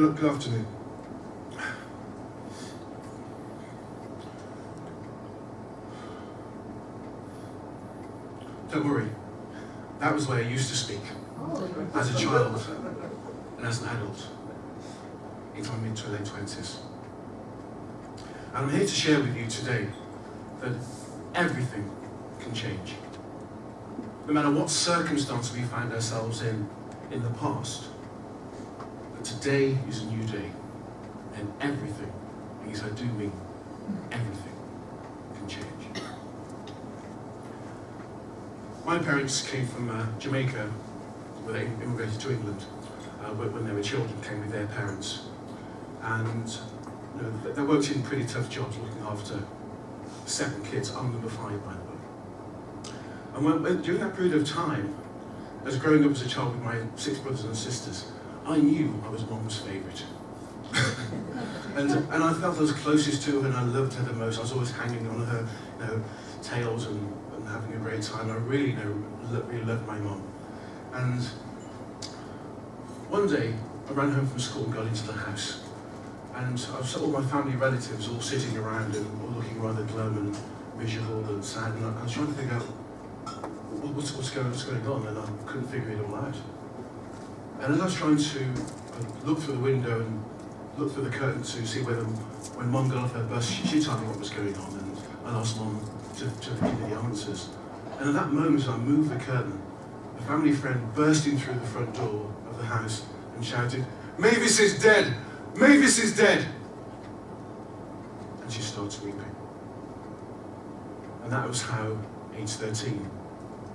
Good afternoon. Don't worry, that was the way I used to speak, as a child and as an adult, into my mid to late 20s. And I'm here to share with you today that everything can change. No matter what circumstance we find ourselves in the past, that today is a new day, and everything, and yes I do mean everything, can change. My parents came from Jamaica, where they immigrated to England when they were children, came with their parents, and they worked in pretty tough jobs looking after 7 kids. I'm number 5, by the way. And during that period of time, as growing up as a child with my 6 brothers and sisters, I knew I was Mum's favourite. and I felt I was closest to her, and I loved her the most. I was always hanging on her, tails and having a great time. I really loved my mum. And one day, I ran home from school and got into the house. And I saw all my family relatives all sitting around and all looking rather glum and miserable and sad. And I was trying to figure out what's going on, and I couldn't figure it all out. And as I was trying to look through the window and look through the curtain to see whether, when Mum got off her bus, she told me what was going on, and I asked Mum to give me the answers. And at that moment, as I moved the curtain, a family friend burst in through the front door of the house and shouted, "Mavis is dead! Mavis is dead!" And she starts weeping. And that was how, age 13,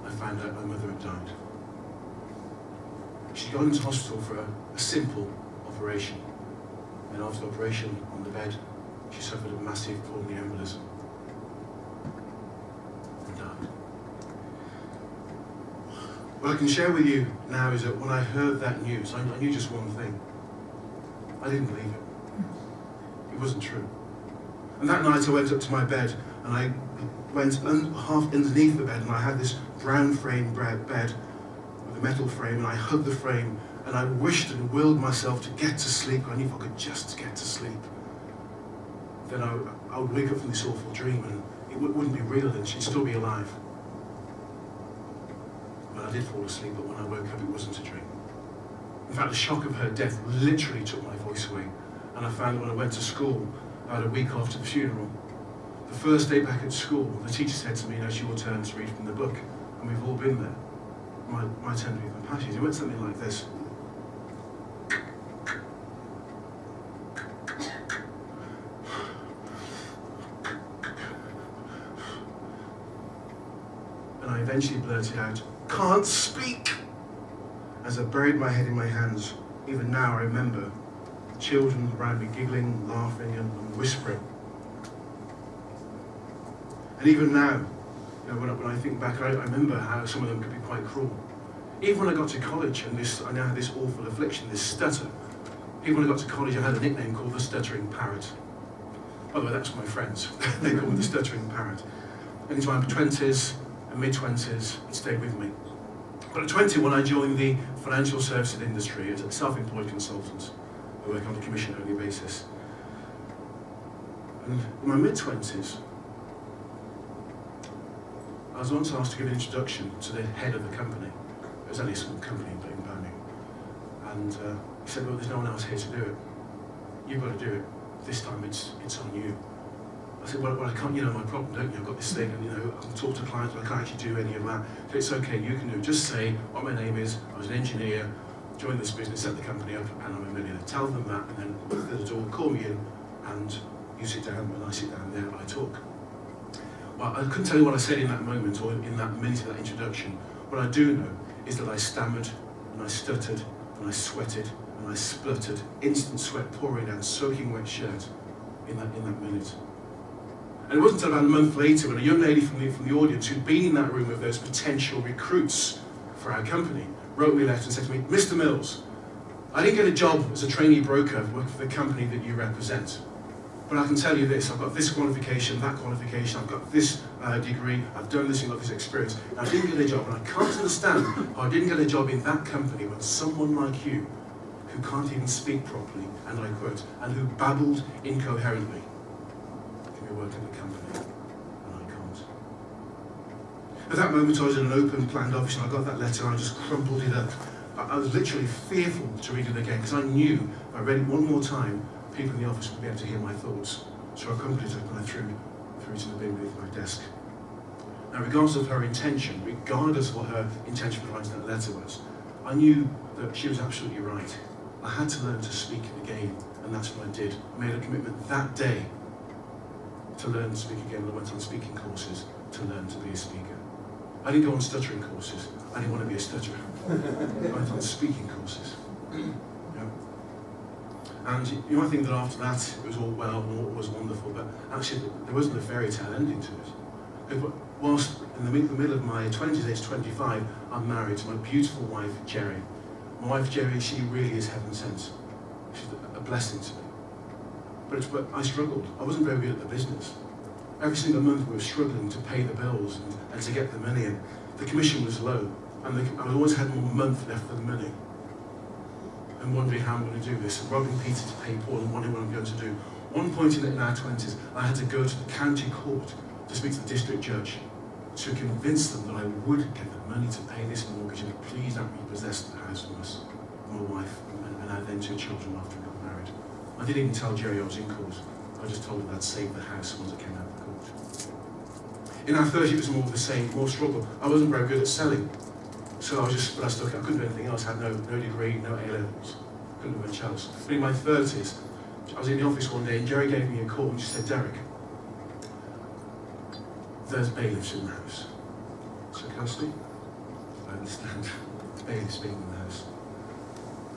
I found out my mother had died. She got into hospital for a simple operation. And after the operation, on the bed, she suffered a massive pulmonary embolism and died. What I can share with you now is that when I heard that news, I knew just one thing. I didn't believe it. It wasn't true. And that night I went up to my bed and I went half underneath the bed, and I had this brown frame bed with a metal frame, and I hugged the frame and I wished and willed myself to get to sleep. I knew if I could just get to sleep, then I would wake up from this awful dream and it wouldn't be real and she'd still be alive. Well, I did fall asleep, but when I woke up it wasn't a dream. In fact, the shock of her death literally took my voice away. And I found that when I went to school, about a week after the funeral, the first day back at school, the teacher said to me, "It's your turn to read from the book." And we've all been there. My turn to read from passages. It went something like this. And I eventually blurted out, "Can't speak!" As I buried my head in my hands. Even now I remember children around me giggling, laughing and whispering. And even now, when I think back, I remember how some of them could be quite cruel. Even when I got to college and I now had this awful affliction, this stutter. Even when I got to college I had a nickname called the Stuttering Parrot. By the way, that's my friends. They call me the Stuttering Parrot. And into my 20s and mid-20s, it stayed with me. But at 21, I joined the financial services industry as a self-employed consultant. I work on a commission-only basis. And in my mid-20s, I was once asked to give an introduction to the head of the company. It was only a small company in Birmingham. And he said, "Well, there's no one else here to do it. You've got to do it. This time it's on you." I said, well, I can't, my problem, don't you? I've got this thing, and I can talk to clients, but I can't actually do any of that. So it's okay, you can do it. Just say what my name is, I was an engineer, joined this business, set the company up, and I'm a millionaire. Tell them that, and then look at the door, call me in, and you sit down, and I sit down there, and I talk. Well, I couldn't tell you what I said in that moment, or in that minute of that introduction. What I do know is that I stammered, and I stuttered, and I sweated, and I spluttered, instant sweat pouring down, soaking wet shirt in that minute. And it wasn't until about a month later when a young lady from the audience who'd been in that room with those potential recruits for our company wrote me a letter and said to me, "Mr. Mills, I didn't get a job as a trainee broker working for the company that you represent. But I can tell you this, I've got this qualification, that qualification, I've got this degree, I've done this and got this experience. And I didn't get a job, and I can't understand how I didn't get a job in that company when someone like you, who can't even speak properly, and I quote, and who babbled incoherently, can be working at the company, and I can't. At that moment, I was in an open planned office, and I got that letter, and I just crumpled it up. I was literally fearful to read it again, because I knew if I read it one more time, people in the office would be able to hear my thoughts. So I crumpled it up and I threw it to the bin beneath my desk. Now, regardless of her intention, regardless of what her intention for writing that letter was, I knew that she was absolutely right. I had to learn to speak again, and that's what I did. I made a commitment that day to learn to speak again, and I went on speaking courses to learn to be a speaker. I didn't go on stuttering courses. I didn't want to be a stutterer. I went on speaking courses. Yeah. And you might think that after that it was all well and all was wonderful, but actually there wasn't a fairy tale ending to it. Whilst in the middle of my 20s, age 25, I'm married to my beautiful wife, Jerry. My wife, Jerry, she really is heaven sent. She's a blessing to me. But I struggled. I wasn't very good at the business. Every single month we were struggling to pay the bills and to get the money in. The commission was low, and I always had more month left for the money. And wondering how I'm going to do this, and robbing Peter to pay Paul, and wondering what I'm going to do. One point in our 20s, I had to go to the county court to speak to the district judge to convince them that I would get the money to pay this mortgage and please not repossess the house from us, my wife, and our then 2 children after we got married. I didn't even tell Jerry I was in court. I just told her I'd saved the house once I came out of court. In our 30s, it was more of the same, more struggle. I wasn't very good at selling. So I couldn't do anything else. I had no degree, no A-levels. Couldn't do much else. But in my 30s, I was in the office one day and Jerry gave me a call and she said, Derek, there's bailiffs in the house. So Kirsty, I understand. Bailiffs being in the house.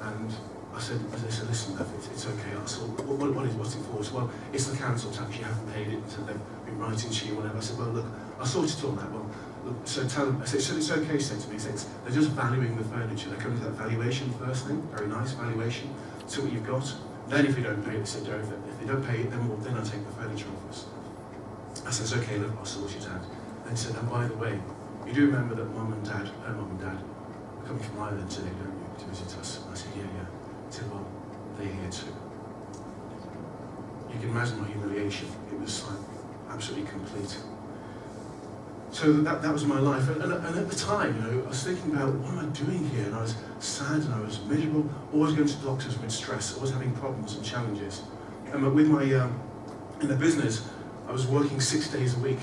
And I said, listen, love, it's okay. I said, what's it for? Well, it's the council tax, you haven't paid it, so they've been writing to you, whatever. I said, well, look, I'll sort it all out. Well, look, so tell them, I said, so it's okay, he said to me, they're just valuing the furniture. They come to that valuation first thing, very nice valuation, see what you've got. Then if you don't pay it, they said, Joe, if they don't pay it, then I'll take the furniture off us. I said, it's okay, look, I'll sort it out. And he said, and by the way, you do remember that her mum and dad, are coming from Ireland today, don't you, to visit us? And I said, yeah. He said, well, they're here too. You can imagine my humiliation. It was like absolutely complete. So that was my life. And at the time, I was thinking about, what am I doing here? And I was sad and I was miserable, always going to doctors with stress, always having problems and challenges. And with my, in the business, I was working 6 days a week.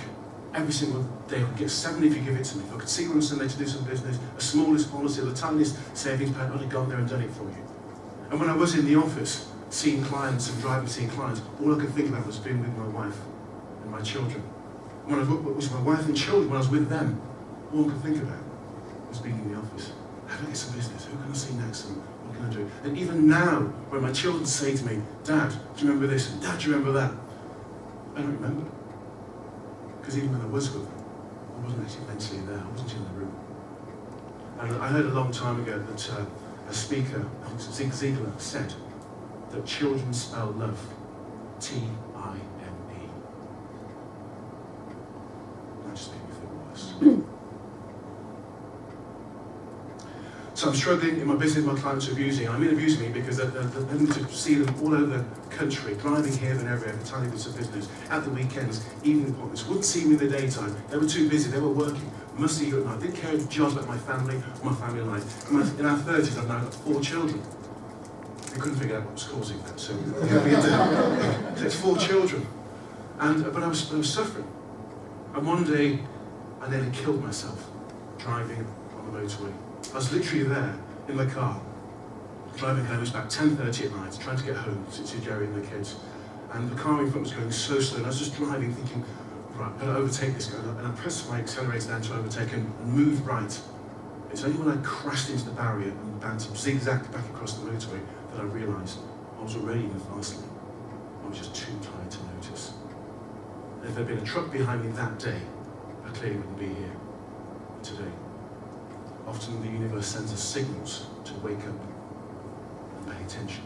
Every single day, I could get 7 if you give it to me. If I could see you on Sunday to do some business, the smallest policy, the tiniest savings plan, I'd have gone there and done it for you. And when I was in the office, seeing clients and driving seeing clients, all I could think about was being with my wife and my children. And when I was with my wife and children, when I was with them, all I could think about was being in the office. How do I get some business? Who can I see next? And what can I do? And even now, when my children say to me, Dad, do you remember this? And Dad, do you remember that? I don't remember. Because even when I was with them, I wasn't actually mentally there. I wasn't in the room. And I heard a long time ago that a speaker, Zig Ziglar, said that children spell love T-I-M-E. That just made me feel worse. So I'm struggling in my business, my clients are abusing. I mean abusing me because they're having to see them all over the country, driving here and everywhere for tiny bits of business, at the weekends, evening appointments, wouldn't see me in the daytime. They were too busy, they were working. Must see you at night. Didn't care a job about my family or my family life. In our 30s, I've now got 4 children. We couldn't figure out what was causing that, so we had to. So it's 4 children. But I was suffering. And one day, I nearly killed myself driving on the motorway. I was literally there in the car, driving home. It was about 10:30 at night, trying to get home to Jerry and the kids. And the car in front was going so slow, and I was just driving, thinking, right, I'm going to overtake this guy. And I pressed my accelerator down to overtake and moved right. It's only when I crashed into the barrier and bounced zigzagged back across the motorway that I realised I was already in the fast lane. I was just too tired to notice. And if there had been a truck behind me that day, I clearly wouldn't be here today. Often the universe sends us signals to wake up and pay attention.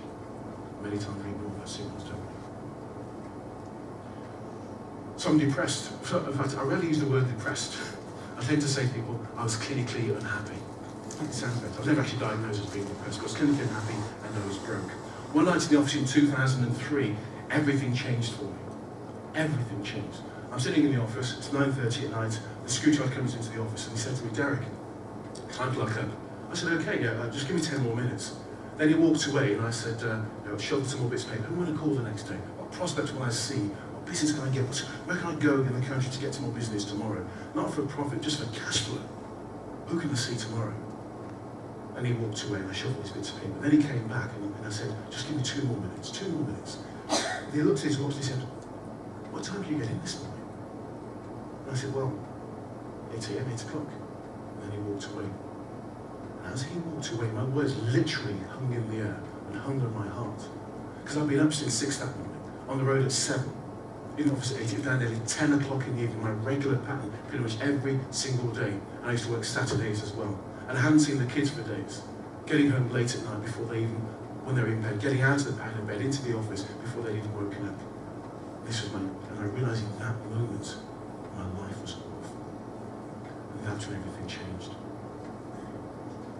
Many times we ignore those signals, don't we? So I'm depressed. In fact, I rarely use the word depressed. I tend to say to people, I was clinically unhappy. It sounds better. I was never actually diagnosed as being depressed, but I was clinically unhappy and I was broke. One night in the office in 2003, everything changed for me. Everything changed. I'm sitting in the office, it's 9:30 at night, the security guard comes into the office and he said to me, "Derek, time to lock up." I said, "Okay, yeah, just give me 10 more minutes." Then he walked away and I said, "Show some more bits of paper. Who am I going to call the next day? What prospects will I see? What business can I get? Where can I go in the country to get some more business tomorrow? Not for a profit, just for cash flow. Who can I see tomorrow?" And he walked away and I shuffled his bits of paper. Then he came back and I said, "Just give me 2 more minutes, 2 more minutes." And he looked at his watch and he said, "What time do you get in this morning?" And I said, "Well, 8 a.m., 8 o'clock. And then he walked away. And as he walked away, my words literally hung in the air and hung on my heart. Because I'd been up since 6 that morning, on the road at 7, in the office at 8, down nearly 10 o'clock in the evening, my regular pattern, pretty much every single day. And I used to work Saturdays as well. And I hadn't seen the kids for days. Getting home late at night before they even, when they were in bed, getting out of the bed into the office before they'd even woken up. This was and I realised in that moment, my life was awful. And that's when everything changed.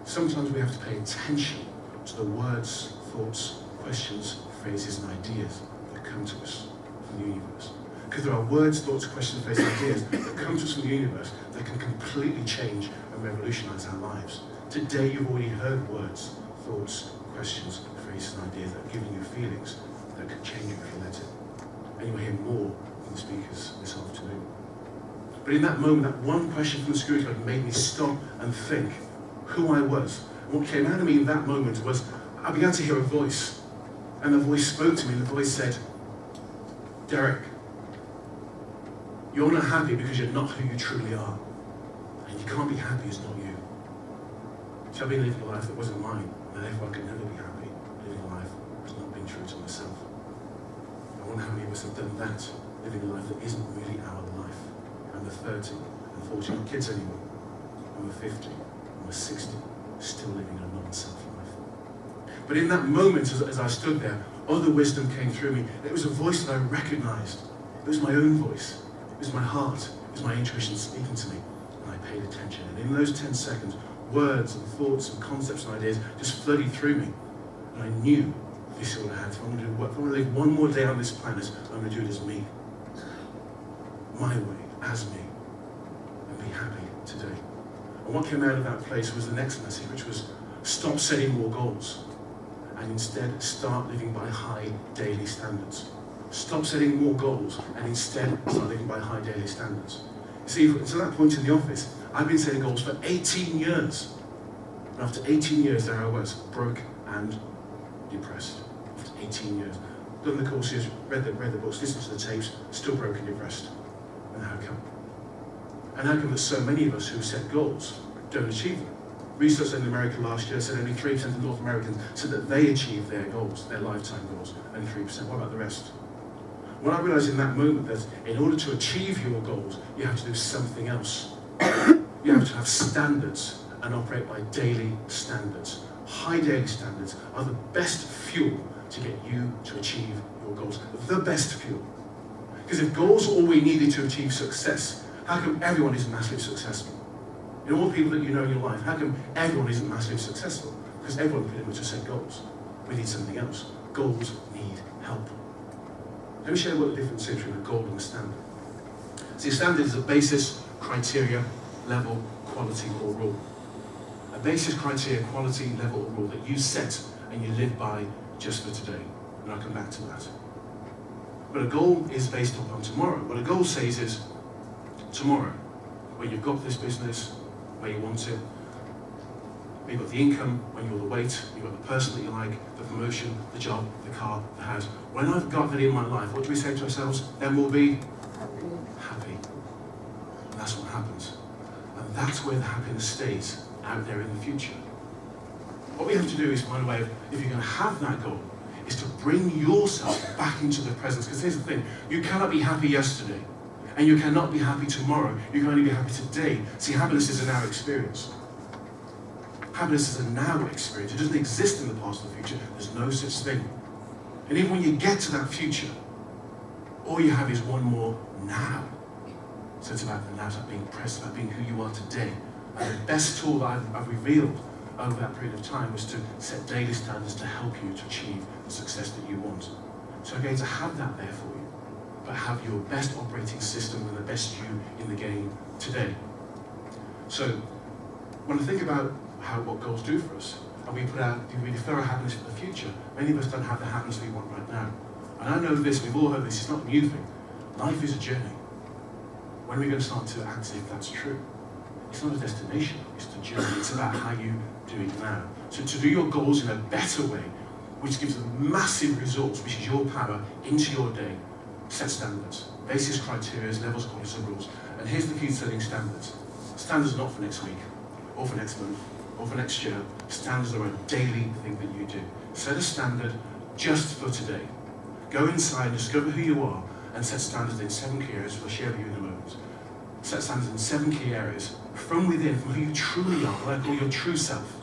Sometimes we have to pay attention to the words, thoughts, questions, phrases, and ideas that come to us from the universe. Because there are words, thoughts, questions, phrases, and ideas that come to us from the universe that can completely change and revolutionise our lives. Today you've already heard words, thoughts, questions, phrases, and ideas that are giving you feelings that can change you if you let it. And you'll hear more from the speakers this afternoon. But in that moment, that one question from the security guard made me stop and think who I was. And what came out of me in that moment was, I began to hear a voice. And the voice spoke to me, and the voice said, "Derek, you're not happy because you're not who you truly are. And you can't be happy as not you." So I've been living a life that wasn't mine, and therefore I could never be happy, living a life that's not being true to myself. I wonder how many of us have done that, living a life that isn't really our life. And we're 30 and 40, not kids anymore. And we're 50 and we're 60, still living a non-self life. But in that moment, as I stood there, other wisdom came through me. It was a voice that I recognized. It was my own voice. It was my heart. It was my intuition speaking to me. And I paid attention. And in those 10 seconds, words and thoughts and concepts and ideas just flooded through me. And I knew this is what I had. If I'm going to do work, if I'm going to live one more day on this planet, I'm going to do it as me. My way, as me. And be happy today. And what came out of that place was the next message, which was stop setting more goals. And instead start living by high daily standards. Stop setting more goals and instead start living by high daily standards. You see, to that point in the office, I've been setting goals for 18 years. And after 18 years, there I was, broke and depressed. After 18 years. Done the courses, read the books, listened to the tapes, still broke and depressed. And how come? And how come that so many of us who set goals don't achieve them? Research in America last year said only 3% of North Americans said that they achieved their goals, their lifetime goals, only 3%. What about the rest? Well, I realised in that moment that in order to achieve your goals, you have to do something else. You have to have standards and operate by daily standards. High daily standards are the best fuel to get you to achieve your goals. The best fuel. Because if goals are all we needed to achieve success, how come everyone isn't massively successful? In all the people that you know in your life, how come everyone isn't massively successful? Because everyone pretty much just set goals. We need something else. Goals need help. Let me share what the difference is between a goal and a standard. See, a standard is a basis, criteria, level, quality, or rule. A basis, criteria, quality, level, or rule that you set and you live by just for today. And I'll come back to that. But a goal is based upon tomorrow. What a goal says is, tomorrow, when you've got this business, where you want it, when you've got the income, when you're the weight, you've got the person that you like, the promotion, the job, the car, the house. When I've got that in my life, what do we say to ourselves? Then we'll be happy. And that's what happens. And that's where the happiness stays, out there in the future. What we have to do is find a way of, if you're going to have that goal, is to bring yourself back into the present. Because here's the thing, you cannot be happy yesterday. And you cannot be happy tomorrow. You can only be happy today. See, happiness is a now experience. Happiness is a now experience. It doesn't exist in the past or the future. There's no such thing. And even when you get to that future, all you have is one more now. So it's about the now, it's about being present, about being who you are today. And the best tool that I've revealed over that period of time was to set daily standards to help you to achieve the success that you want. So I'm going to have that there for you, but have your best operating system and the best you in the game today. So when I think about what goals do for us, and we defer our happiness for the future, many of us don't have the happiness we want right now. And I know this, we've all heard this, it's not a new thing. Life is a journey. When are we going to start to act as if that's true? It's not a destination, it's the journey. It's about how you do it now. So to do your goals in a better way, which gives them massive results, which is your power, into your day, set standards. Basis, criteria, levels, qualities, and rules. And here's the key to setting standards. Standards are not for next week, or for next month, or for next year. Standards are a daily thing that you do. Set a standard just for today. Go inside, discover who you are, and set standards in 7 key areas, which I'll share with you in a moment. Set standards in 7 key areas, from within, from who you truly are, what I call your true self.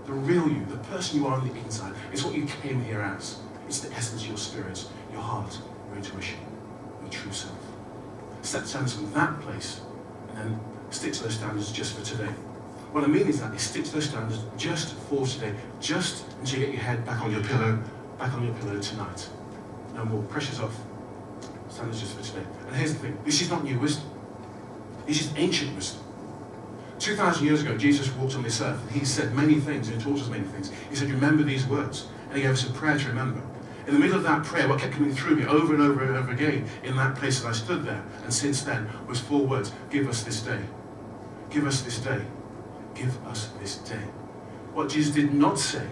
The real you, the person you are on the inside. It's what you came here as. It's the essence of your spirit, your heart, your intuition, your true self. Set standards from that place, and then stick to those standards just for today. What I mean is that, stick to those standards just for today, just until you get your head back on your pillow tonight. No more, pressure's off. Standards just for today. And here's the thing, this is not new wisdom. This is ancient wisdom. 2,000 years ago, Jesus walked on this earth, and he said many things, and he taught us many things. He said, remember these words. And he gave us a prayer to remember. In the middle of that prayer, what kept coming through me over and over and over again, in that place that I stood there, and since then, was 4 words. Give us this day. Give us this day. Give us this day. What Jesus did not say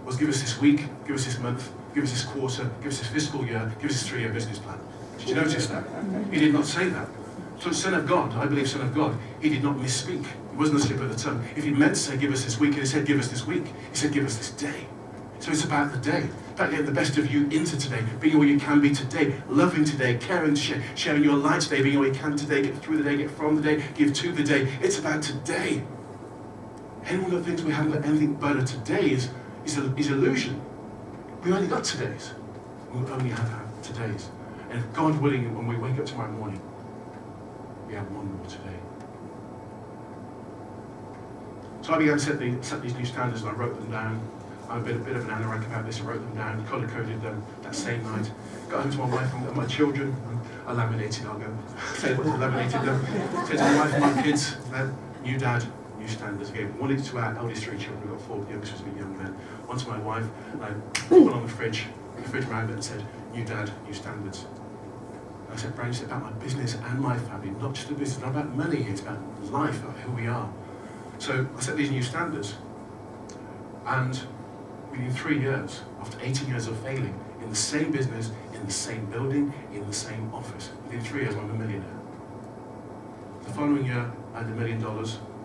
was give us this week, give us this month, give us this quarter, give us this fiscal year, give us this 3-year business plan. Did you notice that? He did not say that. So Son of God, I believe Son of God, he did not misspeak. It wasn't a slip of the tongue. If he meant to say give us this week, he said give us this week. He said give us this day. So it's about the day. About getting the best of you into today, being all you can be today, loving today, caring to share, sharing your light today, being all you can today, get through the day, get from the day, give to the day. It's about today. Anyone that thinks we haven't got anything but a today is illusion. We only got today's. We only have today's. And if God willing, when we wake up tomorrow morning, we have one more today. So I began to set these new standards, and I wrote them down. I'm a bit of an anorak about this. I wrote them down, colour-coded them that same night. Got home to my wife and my children. I laminated, I'll go. Laminated them. Said to my wife and my kids, new dad, new standards again. One to our eldest 3 children. We've got 4, the youngest was a bit young then. One to my wife, and I put one on the fridge around it and said, new dad, new standards. And I said, Brian, it's about my business and my family, not just the business, not about money, it's about life, about who we are. So I set these new standards. And within 3 years, after 18 years of failing, in the same business, in the same building, in the same office, within 3 years I'm a millionaire. The following year, I had $1 million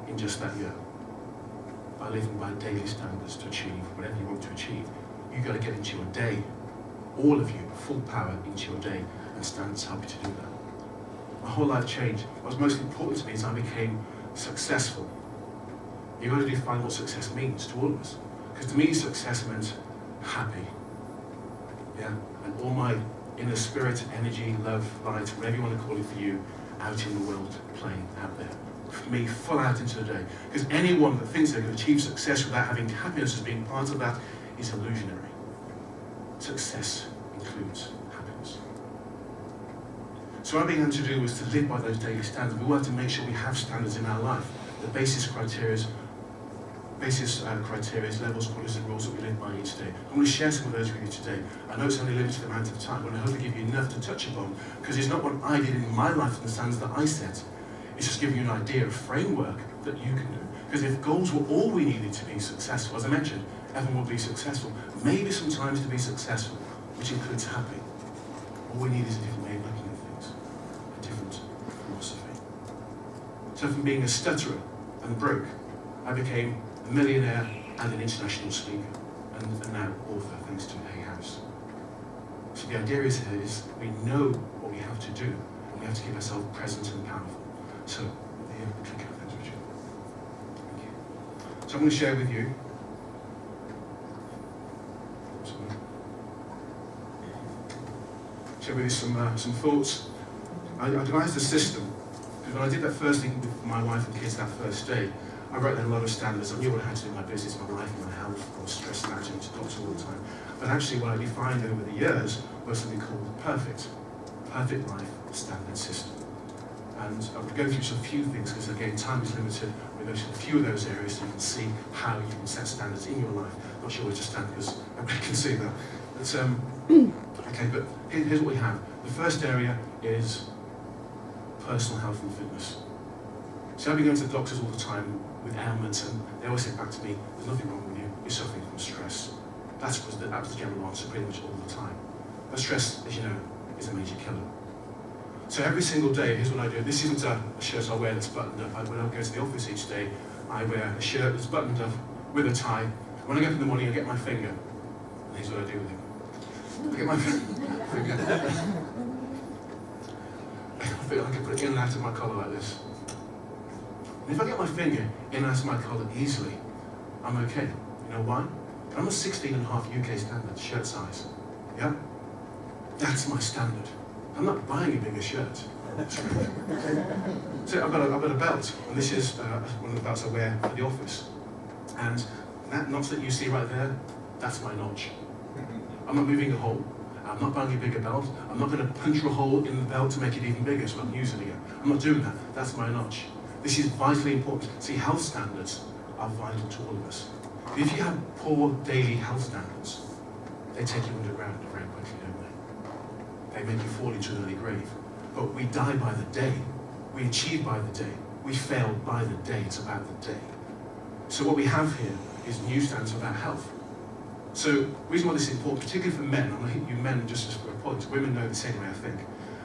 in just that year. By living by daily standards to achieve whatever you want to achieve. You've got to get into your day, all of you, full power into your day, and standards help you to do that. My whole life changed. What was most important to me is I became successful. You've got to define what success means to all of us. Because to me, success meant happy. Yeah? And all my inner spirit, energy, love, light, whatever you want to call it for you, out in the world, playing out there. For me, full out into the day. Because anyone that thinks they can achieve success without having happiness as being part of that is illusionary. Success includes happiness. So what I began to do was to live by those daily standards. We wanted to make sure we have standards in our life. The basis criteria, levels, qualities, and rules that we live by each day. I'm going to share some of those with you today. I know it's only a limited amount of time, but I hope to give you enough to touch upon, because it's not what I did in my life and the standards that I set. It's just giving you an idea, a framework that you can do. Because if goals were all we needed to be successful, as I mentioned, everyone will be successful. Maybe sometimes to be successful, which includes happy. All we need is a different way of looking at things, a different philosophy. So from being a stutterer and broke, I became a millionaire and an international speaker, and now author, thanks to Hay House. So the idea is here is we know what we have to do, and we have to keep ourselves present and powerful. So, drink out, thanks, Richard. Thank you. So I'm going to share with you some thoughts. I devised a system, because when I did that first thing with my wife and kids that first day, I wrote down a lot of standards. I knew what I had to do in my business, my life, my health. I was stressed out and to doctors all the time. But actually what I defined over the years was something called perfect life standard system. And I'm going to go through a few things because again, time is limited. We'll go through a few of those areas so you can see how you can set standards in your life. Not sure where to stand because nobody can see that. But, okay, but here's what we have. The first area is personal health and fitness. So I've been going to the doctors all the time with ailments, and they always say back to me, there's nothing wrong with you, you're suffering from stress. That was the general answer pretty much all the time. But stress, as you know, is a major killer. So every single day, here's what I do. This isn't a shirt I wear that's buttoned up. When I go to the office each day, I wear a shirt that's buttoned up with a tie. When I get up in the morning, I get my finger. And here's what I do with it. I get my finger. I feel like I put it in and out of my collar like this. And if I get my finger in and out of my collar easily, I'm okay. You know why? I'm a 16.5 UK standard shirt size. Yeah? That's my standard. I'm not buying a bigger shirt. So I've got a belt, and this is one of the belts I wear for the office. And that notch that you see right there, that's my notch. I'm not moving a hole. I'm not buying a bigger belt. I'm not going to punch a hole in the belt to make it even bigger so I can use it again. I'm not doing that. That's my notch. This is vitally important. See, health standards are vital to all of us. If you have poor daily health standards, they take you underground very quickly, don't they? They make you fall into an early grave. But we die by the day. We achieve by the day. We fail by the day. It's about the day. So what we have here is new standards about health. So the reason why this is important, particularly for men, I'm going to hit you men just as for a point. Women know the same way, I think.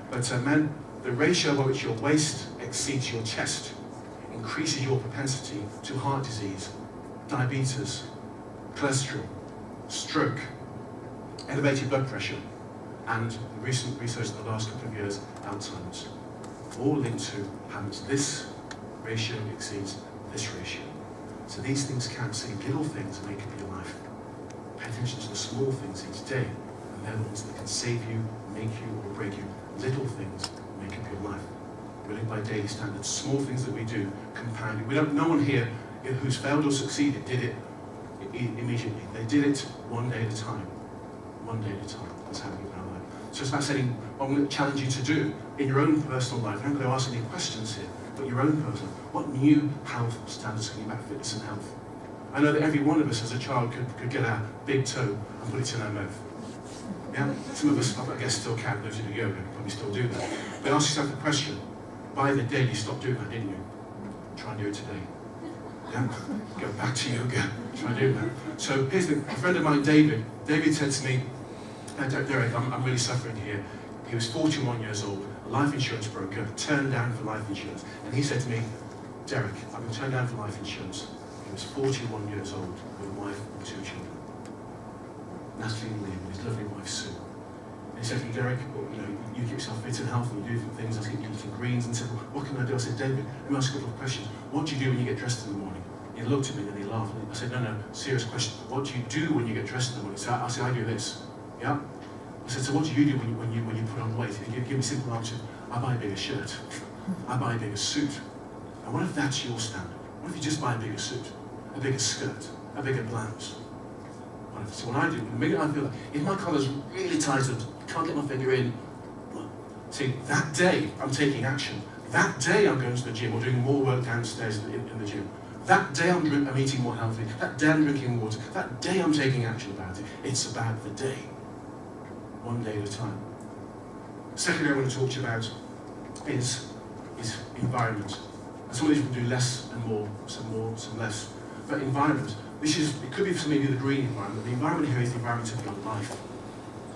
But men, the ratio by which your waist exceeds your chest increases your propensity to heart disease, diabetes, cholesterol, stroke, elevated blood pressure, and recent research in the last couple of years, Alzheimer's. All linked to how much this ratio exceeds this ratio. So these things count. See, little things make up your life. Pay attention to the small things each day, and they're the ones that can save you, make you, or break you. Little things make up your life. We live by daily standards. Small things that we do compound it. No one here who's failed or succeeded did it immediately. They did it one day at a time. One day at a time. That's how we live our life. So it's about setting what I'm going to challenge you to do in your own personal life. I'm not going to ask any questions here, but your own personal. What new health standards can you about fitness and health? I know that every one of us as a child could get our big toe and put it in our mouth. Yeah? Some of us, I guess, still can. Those who do yoga probably still do that. But ask yourself the question, by the day you stopped doing that, didn't you? Try and do it today. Yeah? Go back to yoga, try and do that. So here's a friend of mine, David. David said to me, Derek, I'm really suffering here. He was 41 years old, a life insurance broker, turned down for life insurance. And he said to me, Derek, I've been turned down for life insurance. He was 41 years old with a wife and 2 children. Natalie and Liam, and his lovely wife Sue. And he said to me, Derek, well, you keep yourself fit and healthy, you do different things. I was eating greens and said, well, what can I do? I said, David, let me ask you a couple of questions. What do you do when you get dressed in the morning? He looked at me and he laughed. I said, no, serious question. What do you do when you get dressed in the morning? So I said, I do this. Yeah? I said, so what do you do when you put on weight? He gave me a simple answer. I buy a bigger shirt. I buy a bigger suit. And what if that's your standard? What if you just buy a bigger suit, a bigger skirt, a bigger blouse? So what I do, the minute I feel like, if my collar's really tight and can't get my finger in, well, see, that day I'm taking action. That day I'm going to the gym or doing more work downstairs in the gym. That day I'm eating more healthy. That day I'm drinking water. That day I'm taking action about it. It's about the day. One day at a time. Secondly, I want to talk to you about is environment. And some of these we can do less and more, some less. But environment, it could be for some of you the green environment. The environment here is the environment of your life.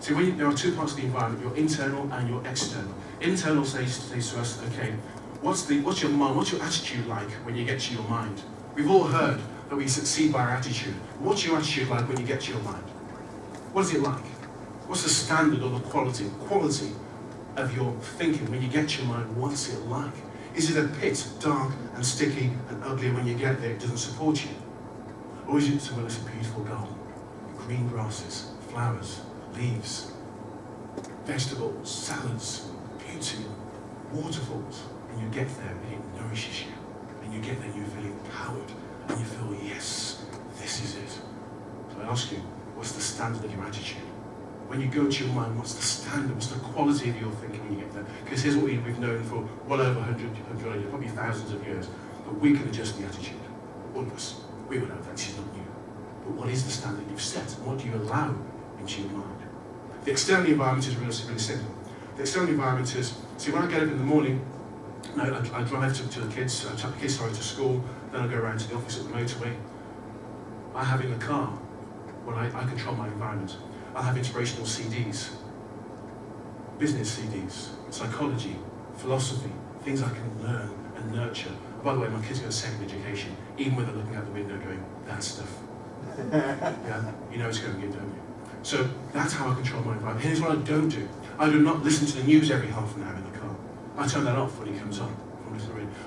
So there are 2 parts of the environment, your internal and your external. Internal says to us, okay, what's your mind, what's your attitude like when you get to your mind? We've all heard that we succeed by our attitude. What's your attitude like when you get to your mind? What is it like? What's the standard or the quality of your thinking when you get to your mind? What's it like? Is it a pit, dark and sticky and ugly, when you get there it doesn't support you? Or is it somewhere that's a beautiful garden? Green grasses, flowers, leaves, vegetables, salads, beauty, waterfalls, and you get there and it nourishes you. And you get there and you feel empowered ask you, what's the standard of your attitude? When you go to your mind, what's the standard? What's the quality of your thinking when you get there? Because here's what we've known for well over 100 years, probably thousands of years. But we can adjust the attitude. All of us. We will know that she's not new. But what is the standard you've set? And what do you allow into your mind? The external environment is really simple. The external environment is, see, when I get up in the morning, I drive to the kids, I take the kids to school, then I go around to the office at the motorway. I have in the car, when I control my environment, I have inspirational CDs, business CDs, psychology, philosophy, things I can learn and nurture. And by the way, my kids go to second education, even when they're looking out the window going, that stuff. Yeah, you know it's going in, don't you? So that's how I control my environment. Here's what I don't do. I do not listen to the news every half an hour in the car. I turn that off when it comes on.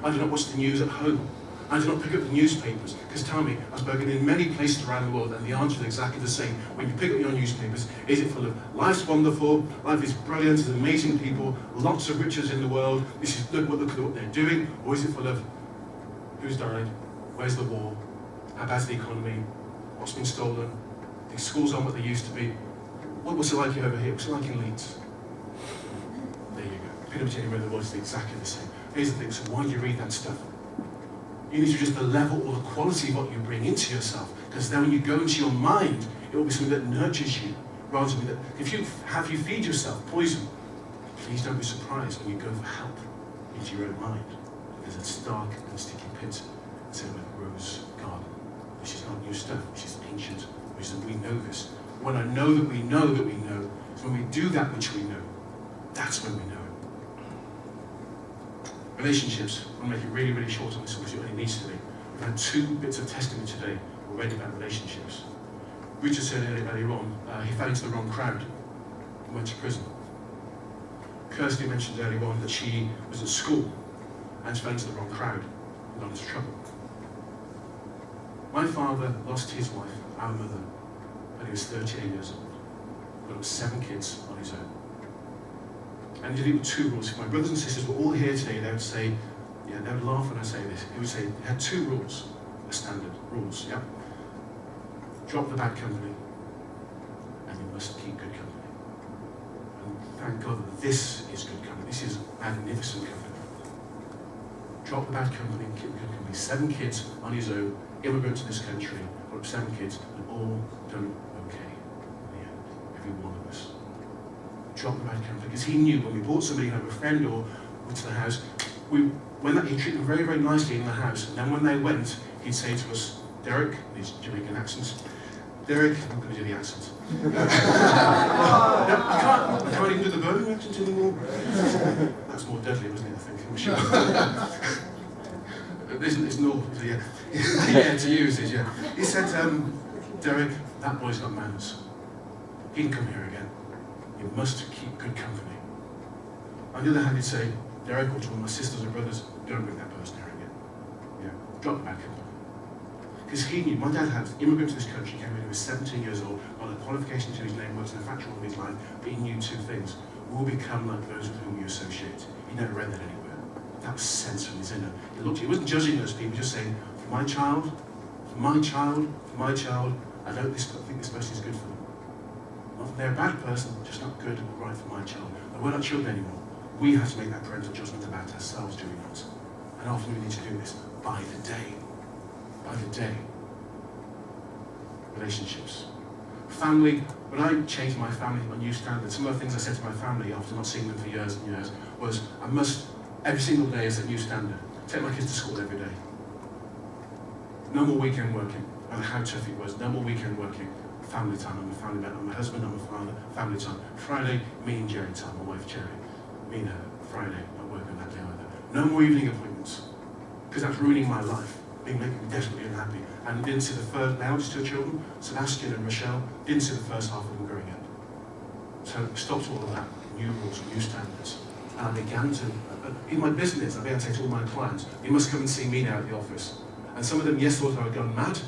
I do not watch the news at home. I do not pick up the newspapers, because tell me, I've spoken in many places around the world, and the answer is exactly the same. When you pick up your newspapers, is it full of life's wonderful, life is brilliant, there's amazing people, lots of riches in the world, this is look at what they're doing, or is it full of who's died, where's the war, how bad's the economy, what's been stolen, the schools aren't what they used to be, what's it like over here, what's it like in Leeds? There you go. Pretty much anywhere in the world is exactly the same. Here's the thing, so why do you read that stuff? You need to just the level or the quality of what you bring into yourself, because then when you go into your mind, it will be something that nurtures you, rather than that. If you feed yourself poison, please don't be surprised when you go for help into your own mind. There's a dark and sticky pit, instead of a rose garden. This is not new stuff, this is ancient wisdom. We know this. When I know that we know that we know, is when we do that which we know. That's when we know it. Relationships, I'm going to make it really, really short on this because it only needs to be. We've had 2 bits of testimony today already about relationships. Richard said earlier on, he fell into the wrong crowd and went to prison. Kirsty mentioned earlier on that she was at school and she fell into the wrong crowd and got into trouble. My father lost his wife, our mother, when he was 38 years old. Got 7 kids on his own. And he did it with 2 rules. If my brothers and sisters were all here today, they would say, yeah, they would laugh when I say this. He would say, he had 2 rules, the standard rules, yeah? Drop the bad company, and you must keep good company. And thank God that this is good company. This is magnificent company. Drop the bad company and keep good company. 7 kids on his own, immigrant to this country, got up 7 kids, and all done okay in the end, every one of us. Drop the bad company, because he knew when we brought somebody home, a friend or to the house, he'd treat them very, very nicely in the house, and then when they went, he'd say to us, Derek, these Jamaican accents, Derek, I'm going to do the accent. I can't even do the Birmingham accent anymore. That's more deadly, wasn't it, I think? I'm sure. It's normal, yeah. Yeah, to use it, yeah. He said, Derek, that boy's got manners. He can come here again. You must keep good company. On the other hand, he'd say, Derek, or to one of my sisters or brothers, don't bring that person here again. Yeah, drop the bad company. Because he knew, my dad had immigrant to this country, came in when he was 17 years old, got a qualification to his name, worked in a factory all of his life, but he knew 2 things. We will become like those with whom you associate. He never read that anywhere. That was sense from his inner. He wasn't judging those people, just saying, for my child, for my child, for my child, I don't think this person is good for them. Not that they're a bad person, just not good or right for my child. But we're not children anymore. We have to make that parental judgment about ourselves doing that. And often we need to do this by the day. By the day. Relationships. Family, when I changed my family, my new standards, some of the things I said to my family after not seeing them for years and years was, I must, every single day is a new standard. Take my kids to school every day. No more weekend working. No matter how tough it was, no more weekend working. Family time, I'm a family man, I'm a husband, I'm a father, family time. Friday, me and Jerry time, my wife Jerry. Me and her, Friday, I work on that day either. No more evening appointments, because that's ruining my life, making me desperately unhappy. And didn't see the first, my eldest 2 children, Sebastian and Michelle, didn't see the first half of them growing up. So stopped all of that, new rules, new standards. And I began to, in my business, I began to say to all my clients, you must come and see me now at the office. And some of them, yes, thought I had gone mad.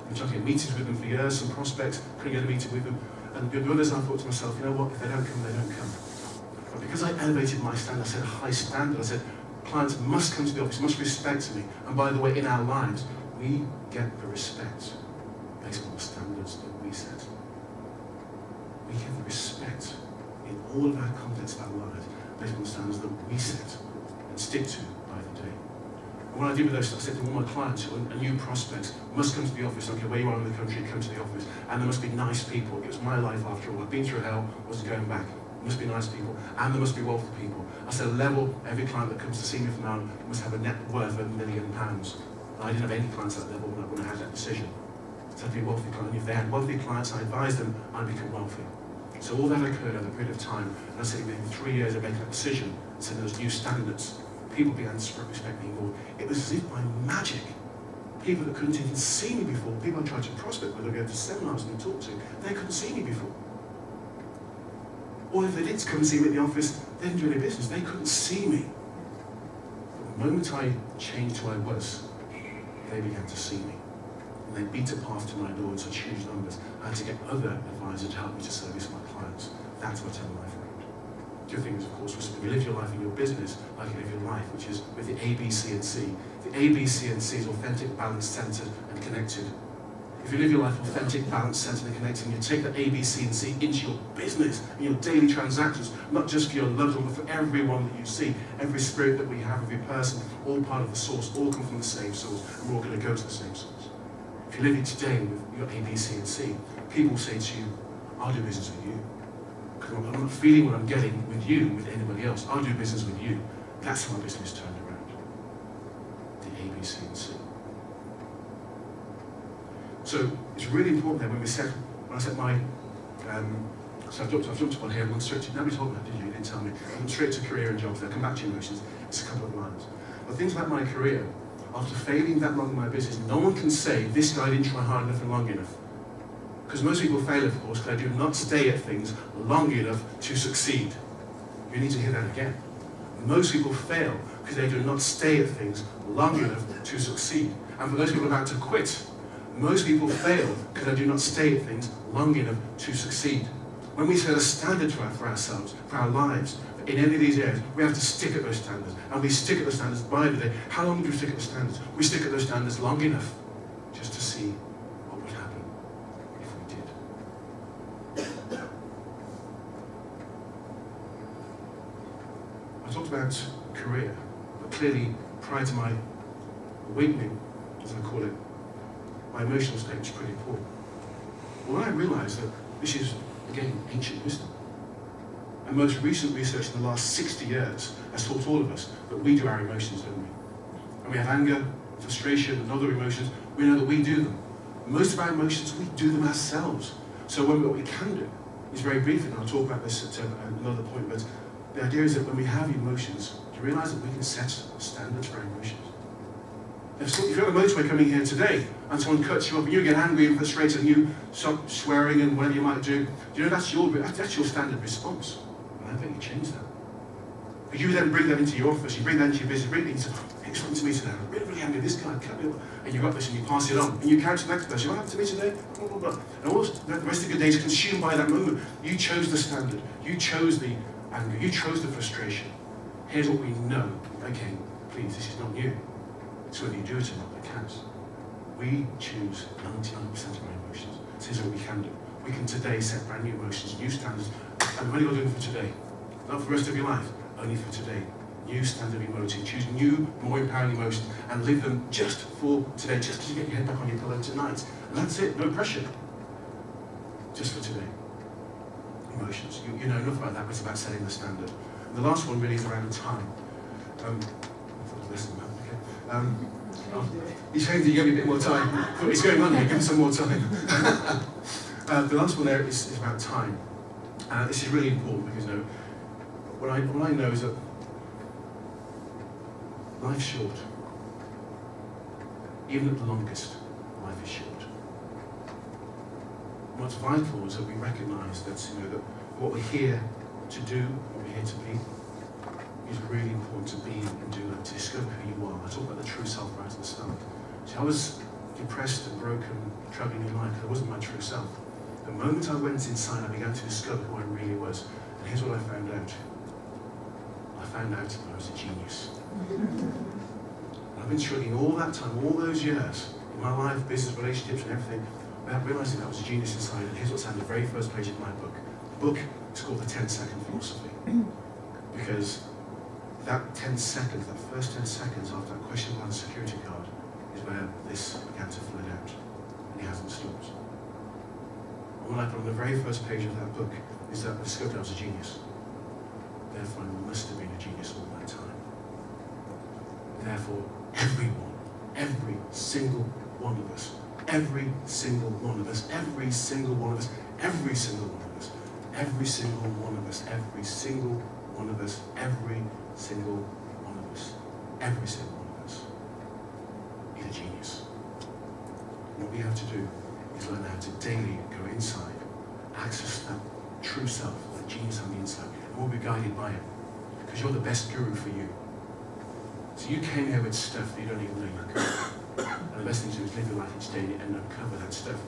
I'm trying to get meetings with them for years, some prospects, couldn't get a meeting with them. And the others, I thought to myself, you know what, if they don't come, they don't come. But because I elevated my standard, I said a high standard, I said, clients must come to the office, must respect me. And by the way, in our lives, we get the respect based on the standards that we set. We give the respect in all of our contexts of our lives based on the standards that we set and stick to by the day. And what I do with those, I said to all my clients and new prospects, must come to the office, I don't care where you are in the country, come to the office, and there must be nice people. It was my life after all. I've been through hell, wasn't going back. There must be nice people, and there must be wealthy people. I said, level, every client that comes to see me from now on must have a net worth of £1 million. And I didn't have any clients at that level when I had that decision. So I'd be a wealthy client, and if they had wealthy clients, I advised them, I'd become wealthy. So all that occurred over a period of time, and I said within 3 years of making that decision, so those new standards, people began to respect me more. It was as if by magic, people that couldn't even see me before, people I tried to prospect with or go to seminars and talk to, they couldn't see me before. Or if they did come and see me at the office, they didn't do any business, they couldn't see me. But the moment I changed who I was, they began to see me. And they beat a path to my door in such huge numbers. I had to get other advisors to help me to service my clients. That's what I tell life around. The other thing is, of course, was you live your life in your business like you live your life, which is with the A, B, C, and C. The A, B, C, and C is authentic, balanced, centered, and connected. If you live your life authentic, balanced, centered, and connected, and you take the A, B, C, and C into your business and your daily transactions, not just for your loved one, but for everyone that you see, every spirit that we have, every person, all part of the source, all come from the same source, and we're all going to go to the same source. If you're living today with your A, B, C, and C, people say to you, I'll do business with you. Because I'm not feeling what I'm getting with you, with anybody else. I'll do business with you. That's how my business turned around. The A, B, C, and C. So it's really important that when I set my, so I've jumped upon here, I've gone straight to, nobody told me that, did you? You didn't tell me. I went straight to career and jobs. I'll come back to emotions. It's a couple of lines. But things about my career, after failing that long in my business, no one can say this guy didn't try hard enough and long enough. Because most people fail, of course, because they do not stay at things long enough to succeed. You need to hear that again. Most people fail because they do not stay at things long enough to succeed. And for those people about to quit, most people fail because they do not stay at things long enough to succeed. When we set a standard for ourselves, for our lives, in any of these areas, we have to stick at those standards. And we stick at the standards by the day. How long do we stick at the standards? We stick at those standards long enough just to see what would happen if we did. I talked about career, but clearly prior to my awakening, as I call it, my emotional state was pretty poor. Well, when I realized that this is, again, ancient wisdom, and most recent research in the last 60 years has taught all of us that we do our emotions, don't we? And we have anger, frustration, and other emotions. We know that we do them. Most of our emotions, we do them ourselves. So what we can do is very briefly, and I'll talk about this at another point, but the idea is that when we have emotions, do you realize that we can set standards for our emotions? If you're on the motorway coming here today and someone cuts you up and you get angry and frustrated and you stop swearing and whatever you might do you know that's your standard response? And I think you change that. But you then bring that into your office, you bring that into your business, bring it into, hey, something to me today, I'm really angry, this guy cut me up, and you got this and you pass it on, and you carry it to the next person, what happened to me today? Blah, blah, blah. And all the rest of your day is consumed by that moment. You chose the standard, you chose the anger, you chose the frustration. Here's what we know. Okay, please, this is not you. It's whether you do it or not that counts. We choose 99% of our emotions. So here's what we can do. We can today set brand new emotions, new standards, and we're only going to do them for today. Not for the rest of your life, only for today. New standard emotions, choose new, more empowering emotions, and live them just for today, just to get your head back on your pillow tonight. And that's it, no pressure. Just for today. Emotions. You know enough about that, but it's about setting the standard. And the last one really is around time. He's saying that you give me a bit more time. What's going on here? Give me some more time. The last one there is about time. This is really important because what I know is that life's short. Even at the longest, life is short. What's vital is that we recognise that that what we're here to do, what we're here to be, is really important to be and do and to discover who you are. I talked about the true self right at the start. See, I was depressed and broken, struggling in life because I wasn't my true self. The moment I went inside, I began to discover who I really was. And here's what I found out. I found out that I was a genius. And I've been struggling all that time, all those years, in my life, business, relationships and everything. without realising that was a genius inside. And here's what's on the very first page of my book. The book is called The 10-Second Philosophy. Because that 10 seconds, that first 10 seconds after that question by the security guard is where this began to flood out. And he hasn't stopped. And what I put on the very first page of that book is that I discovered I was a genius. Therefore, I must have been a genius all that time. Therefore, everyone, every single one of us, every single one of us, every single one of us, every single one of us, every single one of us, every single one of us, every single one of us, every single one of us is a genius. What we have to do is learn how to daily go inside, access that true self, that genius on the inside, and we'll be guided by it. Because you're the best guru for you. So you came here with stuff that you don't even know you could. And the best thing to do is live your life each day and uncover that stuff.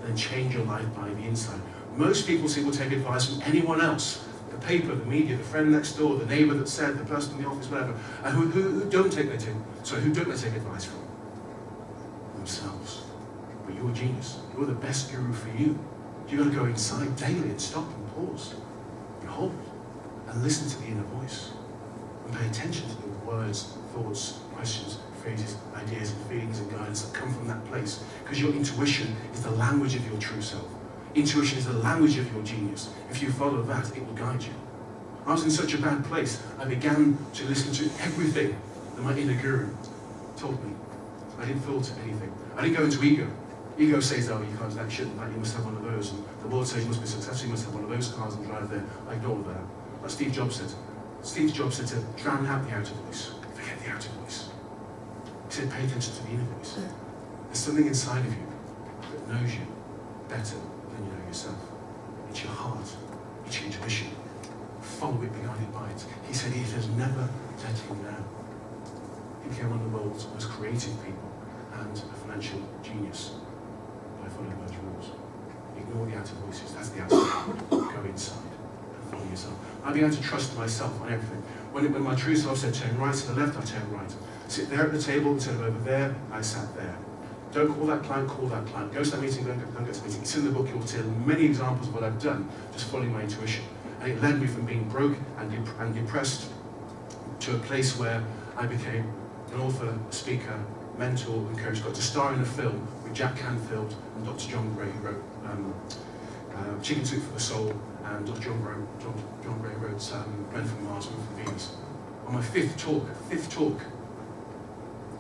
And then change your life by the inside. Most people will take advice from anyone else. The paper, the media, the friend next door, the neighbour that said, the person in the office, whatever. And who don't they take advice from? Themselves. But you're a genius. You're the best guru for you. You've got to go inside daily and stop and pause. And hold. And listen to the inner voice. And pay attention to the words, thoughts, questions, phrases, ideas and feelings and guidance that come from that place. Because your intuition is the language of your true self. Intuition is the language of your genius. If you follow that, it will guide you. I was in such a bad place, I began to listen to everything that my inner guru told me. I didn't filter anything. I didn't go into ego. Ego says, oh, you can't, that shouldn't, that you must have one of those. And the world says you must be successful, you must have one of those cars and drive there. I ignored that. Like Steve Jobs said. Steve Jobs said to drown out the outer voice. Forget the outer voice. He said, pay attention to the inner voice. There's something inside of you that knows you better than you know yourself. It's your heart. It's your intuition. Follow it, be guided by it. He said he has never let him down. He became one of the world's most creative people and a financial genius by following those rules. Ignore the outer voices. That's the outside. Go inside and follow yourself. I began to trust myself on everything. When my true self said turn right to the left, I turned right. Sit there at the table, instead of over there, I sat there. Don't call that client, call that client. Go to that meeting, don't go to the meeting. It's in the book, you'll see many examples of what I've done, just following my intuition. And it led me from being broke and depressed to a place where I became an author, speaker, mentor, and coach. Got to star in a film with Jack Canfield and Dr. John Gray, who wrote Chicken Soup for the Soul, and Dr. John Gray wrote Men from Mars, Women from Venus. On my fifth talk,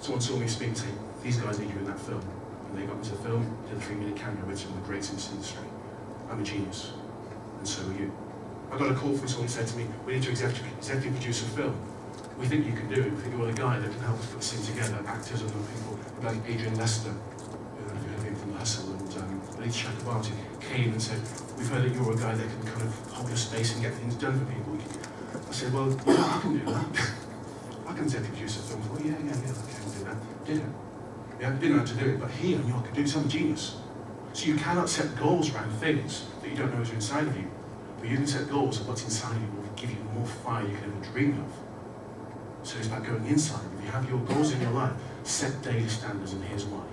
someone saw me speak and say, these guys need you in that film. And they got into the film, did a 3-minute cameo with some of the greats in this industry. I'm a genius, and so are you. I got a call from someone who said to me, we need to executive produce a film. We think you can do it. We think you're the guy that can help us put this thing together. Actors and other people, like Adrian Lester, who have heard of him from The Hustle, and Alicia Chakrabarti came and said, we've heard that you're a guy that can kind of hold your space and get things done for people. I said, well, yeah, I can do that. I can executive produce a film. Well, yeah, I can do that. Did it. Yeah, didn't have to do it, but he and you could do something genius. So you cannot set goals around things that you don't know is inside of you. But you can set goals of what's inside of you will give you more fire you can ever dream of. So it's about going inside. If you have your goals in your life, set daily standards, and here's why.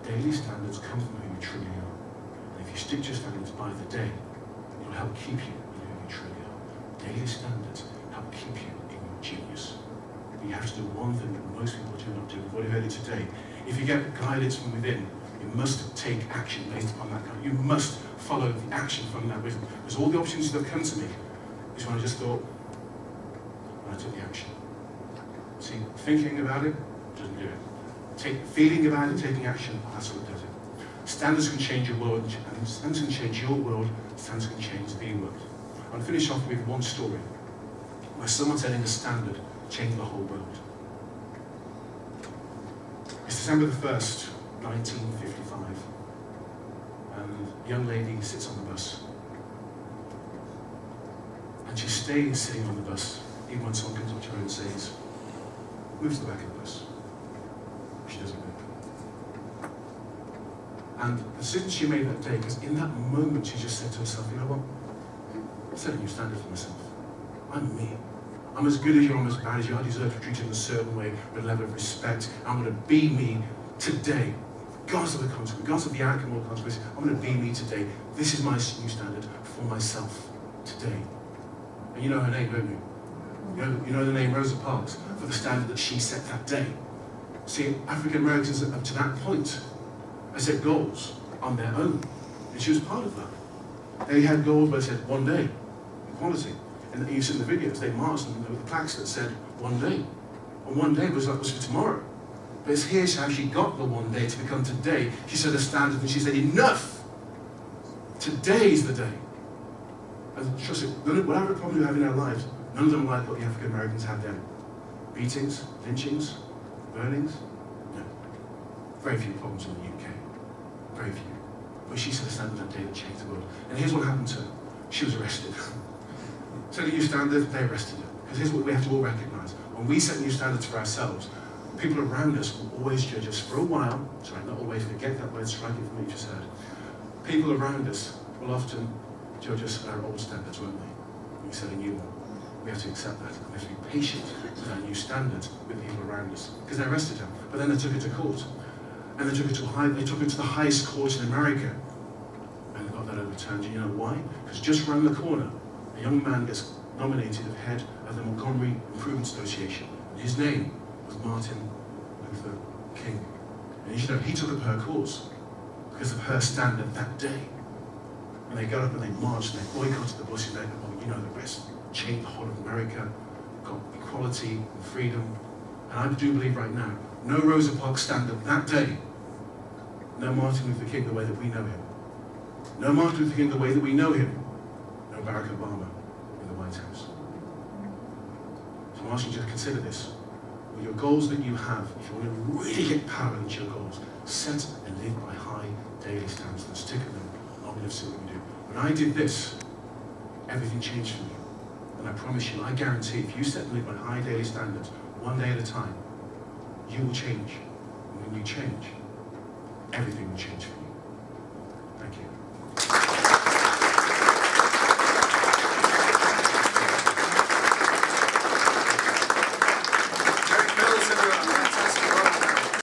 Daily standards come from who you truly are. And if you stick to your standards by the day, it will help keep you in who you truly are. Daily standards help keep you in your genius. But you have to do one thing that most people do not do. We've already heard it today. If you get guidance from within, you must take action based upon that guidance. You must follow the action from that wisdom. Because all the options that have come to me is when I just thought, and I took the action. See, thinking about it doesn't do it. Feeling about it, taking action, that's what does it. Standards can change your world, and standards can change your world, standards can change the world. I'll finish off with one story where someone setting a standard changed the whole world. It's December the 1st, 1955. And a young lady sits on the bus. And she stays sitting on the bus, even when someone comes up to her and says, move to the back of the bus. She doesn't move. And the decision she made that day, because in that moment she just said to herself, you know what? I'm setting a new standard for myself. I'm me. I'm as good as you, I'm as bad as you. I deserve to be treated in a certain way with a level of respect. I'm going to be me today. regardless of the consequence, regardless of the outcome or the consequence. I'm going to be me today. This is my new standard for myself today. And you know her name, don't you? You know the name Rosa Parks for the standard that she set that day. See, African Americans up to that point had set goals on their own, and she was part of that. They had goals where they said one day, equality. And you've seen the videos, they marched and there were the plaques that said one day. And one day was for tomorrow. But it's here's how she got the one day to become today. She set a standard and she said, enough! Today's the day. And trust me, whatever problem we have in our lives, none of them like what the African Americans had then. Beatings, lynchings, burnings, no. Very few problems in the UK. Very few. But she set a standard that day that changed the world. And here's what happened to her. She was arrested. Set a new standard, they arrested her. Because here's what we have to all recognise. When we set new standards for ourselves, people around us will always judge us for a while. Sorry, not always, forget that word, strike it from what you just heard. People around us will often judge us at our old standards, won't they? When we set a new one. We have to accept that. We have to be patient with our new standards with the people around us. Because they arrested her. But then they took her to court. And they took her to the highest court in America. And they got that overturned. Do you know why? Because just around the corner, a young man gets nominated as head of the Montgomery Improvement Association. And his name was Martin Luther King. And you know, he took up her cause because of her standard that day. And they got up and they marched and they boycotted the buses. They, well, you know the rest. Changed the whole of America, got equality and freedom. And I do believe right now, no Rosa Parks standard that day. No Martin Luther King the way that we know him. No Martin Luther King the way that we know him. No Barack Obama in the White House. So I'm asking you to consider this. With your goals that you have, if you want to really get power into your goals, set and live by high daily standards and stick at them long enough to see what you do. When I did this, everything changed for me. And I promise you, I guarantee, if you set and live by high daily standards, one day at a time, you will change. And when you change, everything will change for you. Thank you.